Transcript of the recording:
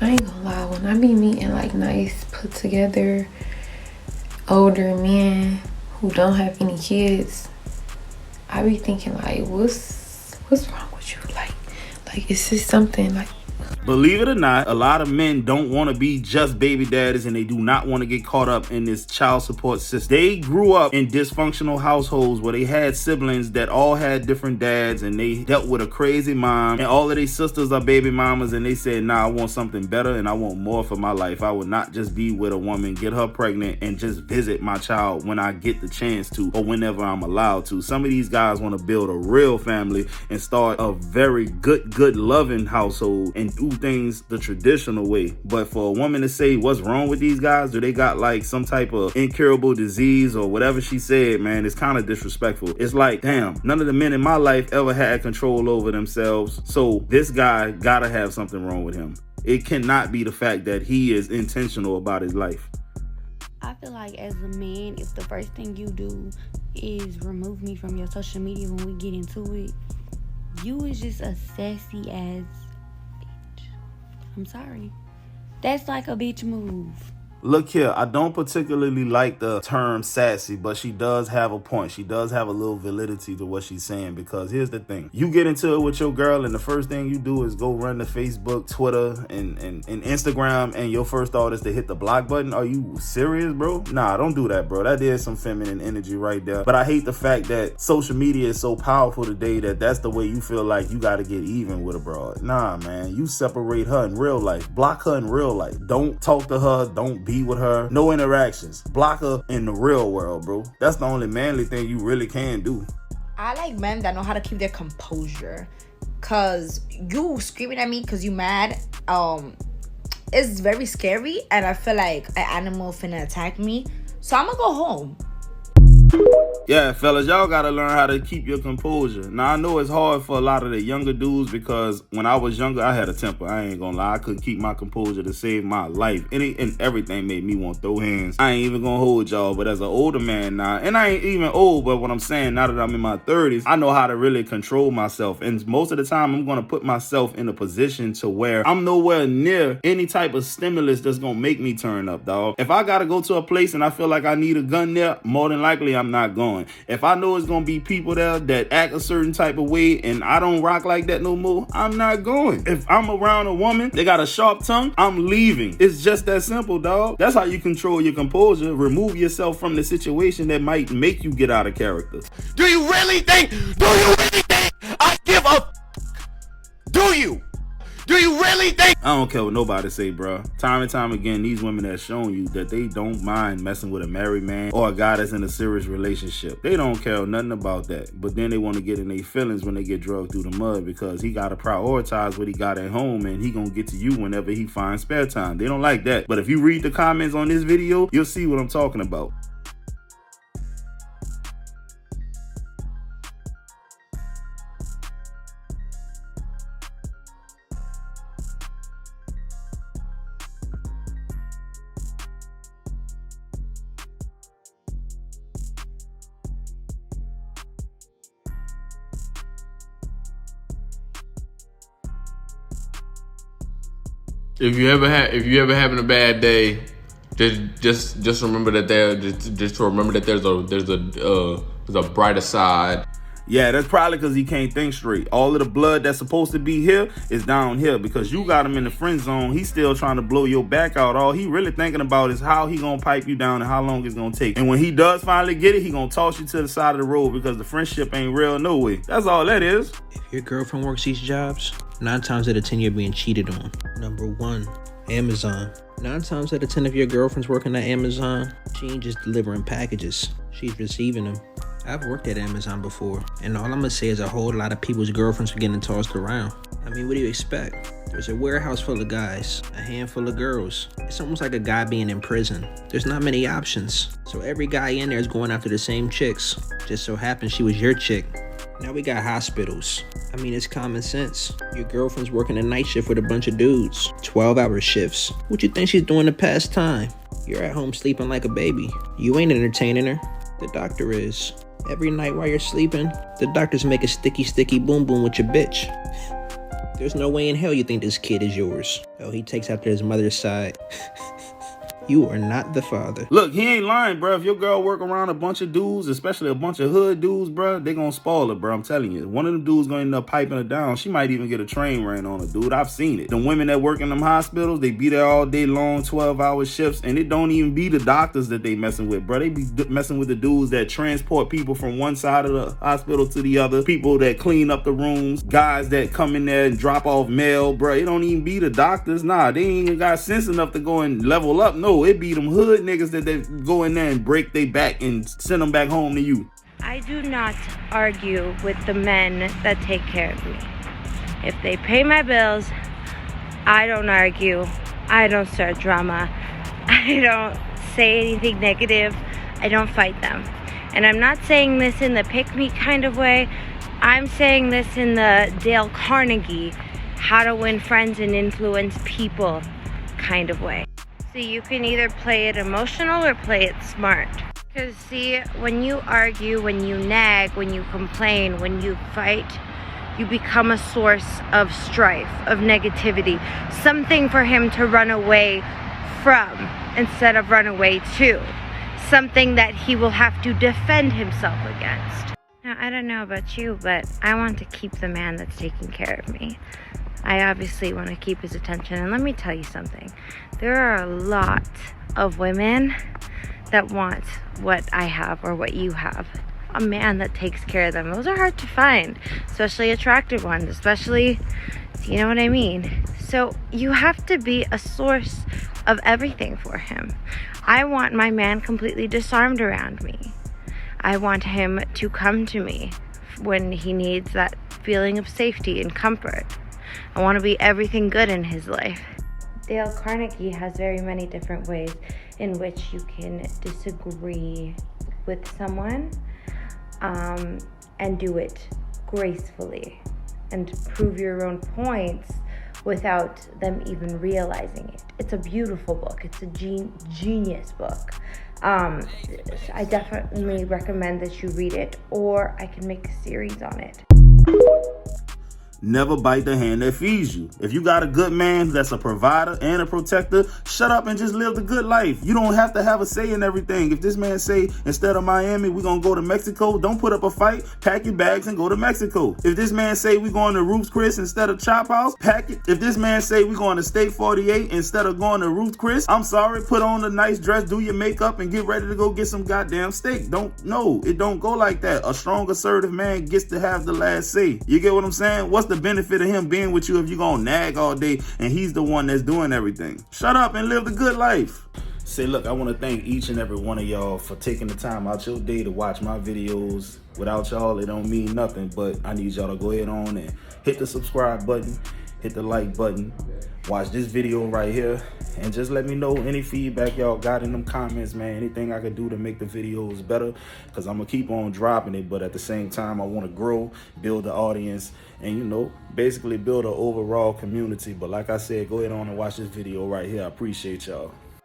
I ain't gonna lie, when I be meeting like nice, put together, older men who don't have any kids, I be thinking like, what's wrong with you? Like is this something like? Believe it or not, a lot of men don't want to be just baby daddies, and they do not want to get caught up in this child support system. They grew up in dysfunctional households where they had siblings that all had different dads, and they dealt with a crazy mom, and all of their sisters are baby mamas, and they said, nah, I want something better and I want more for my life. I would not just be with a woman, get her pregnant, and just visit my child when I get the chance to, or whenever I'm allowed to. Some of these guys want to build a real family and start a very good loving household and do things the traditional way. But for a woman to say what's wrong with these guys, do they got like some type of incurable disease or whatever she said, man, it's kind of disrespectful. It's like, damn, none of the men in my life ever had control over themselves, so this guy gotta have something wrong with him. It cannot be the fact that he is intentional about his life. I feel like as a man, if the first thing you do is remove me from your social media when we get into it, you is just a sassy ass. I'm sorry. That's like a bitch move. Look here, I don't particularly like the term sassy, but she does have a point. She does have a little validity to what she's saying, because here's the thing. You get into it with your girl, and the first thing you do is go run to Facebook, Twitter, and Instagram, and your first thought is to hit the block button. Are you serious, bro? Nah, don't do that, bro. That is some feminine energy right there. But I hate the fact that social media is so powerful today that that's the way you feel like you got to get even with a broad. Nah, man. You separate her in real life. Block her in real life. Don't talk to her. Don't be with her. No interactions. Block her in the real world, bro. That's the only manly thing you really can do. I like men that know how to keep their composure, cause you screaming at me cause you mad, it's very scary, and I feel like an animal finna attack me, so I'm gonna go home. Yeah, fellas, y'all gotta learn how to keep your composure. Now, I know it's hard for a lot of the younger dudes, because when I was younger, I had a temper. I ain't gonna lie. I couldn't keep my composure to save my life. And everything made me want to throw hands. I ain't even gonna hold y'all, but as an older man now, and I ain't even old, but what I'm saying, now that I'm in my 30s, I know how to really control myself. And most of the time, I'm gonna put myself in a position to where I'm nowhere near any type of stimulus that's gonna make me turn up, dog. If I gotta go to a place and I feel like I need a gun there, more than likely, I'm not going. If I know it's gonna be people there that act a certain type of way and I don't rock like that no more, I'm not going. If I'm around a woman, they got a sharp tongue, I'm leaving. It's just that simple, dog. That's how you control your composure. Remove yourself from the situation that might make you get out of character. Do you really think I give a Do you really think? I don't care what nobody say, bro. Time and time again, these women have shown you that they don't mind messing with a married man or a guy that's in a serious relationship. They don't care nothing about that. But then they want to get in their feelings when they get drugged through the mud, because he got to prioritize what he got at home, and he gonna get to you whenever he finds spare time. They don't like that. But if you read the comments on this video, you'll see what I'm talking about. If you ever having a bad day, just remember that there's a brighter side. Yeah, that's probably because he can't think straight. All of the blood that's supposed to be here is down here, because you got him in the friend zone. He's still trying to blow your back out. All he really thinking about is how he gonna pipe you down and how long it's gonna take. And when he does finally get it, he gonna toss you to the side of the road, because the friendship ain't real no way. That's all that is. If your girlfriend works these jobs, 9 times out of 10 you're being cheated on. Number 1, Amazon. 9 times out of 10 if your girlfriend's working at Amazon, she ain't just delivering packages, she's receiving them. I've worked at Amazon before, and all I'm gonna say is a whole lot of people's girlfriends were getting tossed around. I mean, what do you expect? There's a warehouse full of guys, a handful of girls. It's almost like a guy being in prison. There's not many options. So every guy in there is going after the same chicks. Just so happens she was your chick. Now we got hospitals. I mean, it's common sense. Your girlfriend's working a night shift with a bunch of dudes. 12-hour shifts. What you think she's doing to pass time? You're at home sleeping like a baby. You ain't entertaining her. The doctor is. Every night while you're sleeping, the doctors make a sticky boom boom with your bitch. There's no way in hell you think this kid is yours. Oh, he takes after his mother's side. You are not the father. Look, he ain't lying, bro. If your girl work around a bunch of dudes, especially a bunch of hood dudes, bro, they gonna spoil her, bro. I'm telling you. One of them dudes gonna end up piping her down. She might even get a train ran on her, dude. I've seen it. The women that work in them hospitals, they be there all day long, 12-hour shifts, and it don't even be the doctors that they messing with, bro. They be messing with the dudes that transport people from one side of the hospital to the other, people that clean up the rooms, guys that come in there and drop off mail, bro. It don't even be the doctors. Nah, they ain't even got sense enough to go and level up. No, it be them hood niggas that they go in there and break their back and send them back home to you. I do not argue with the men that take care of me. If they pay my bills, I don't argue. I don't start drama. I don't say anything negative. I don't fight them. And I'm not saying this in the pick-me kind of way. I'm saying this in the Dale Carnegie, how to win friends and influence people kind of way. So you can either play it emotional or play it smart. Because see, when you argue, when you nag, when you complain, when you fight, you become a source of strife, of negativity. Something for him to run away from instead of run away to. Something that he will have to defend himself against. Now, I don't know about you, but I want to keep the man that's taking care of me. I obviously want to keep his attention. And let me tell you something. There are a lot of women that want what I have or what you have. A man that takes care of them. Those are hard to find, especially attractive ones, especially, you know what I mean? So you have to be a source of everything for him. I want my man completely disarmed around me. I want him to come to me when he needs that feeling of safety and comfort. I want to be everything good in his life. Dale Carnegie has very many different ways in which you can disagree with someone and do it gracefully and prove your own points without them even realizing it. It's a beautiful book. It's a genius book. I definitely recommend that you read it, or I can make a series on it. Never bite the hand that feeds you. If you got a good man that's a provider and a protector, shut up and just live the good life. You don't have to have a say in everything. If this man say, instead of Miami, we're going to go to Mexico, don't put up a fight, pack your bags and go to Mexico. If this man say we're going to Ruth's Chris instead of Chop House, pack it. If this man say we're going to State 48 instead of going to Ruth's Chris, I'm sorry, put on a nice dress, do your makeup, and get ready to go get some goddamn steak. It don't go like that. A strong, assertive man gets to have the last say. You get what I'm saying? What's the benefit of him being with you if you're gonna nag all day and he's the one that's doing everything? Shut up and live the good life. Say, look, I want to thank each and every one of y'all for taking the time out your day to watch my videos. Without y'all, it don't mean nothing, but I need y'all to go ahead on and hit the subscribe button, hit the like button, watch this video right here, and just let me know any feedback y'all got in them comments, man. Anything I could do to make the videos better, because I'm going to keep on dropping it, but at the same time, I want to grow, build the audience, and, you know, basically build an overall community. But like I said, go ahead on and watch this video right here. I appreciate y'all.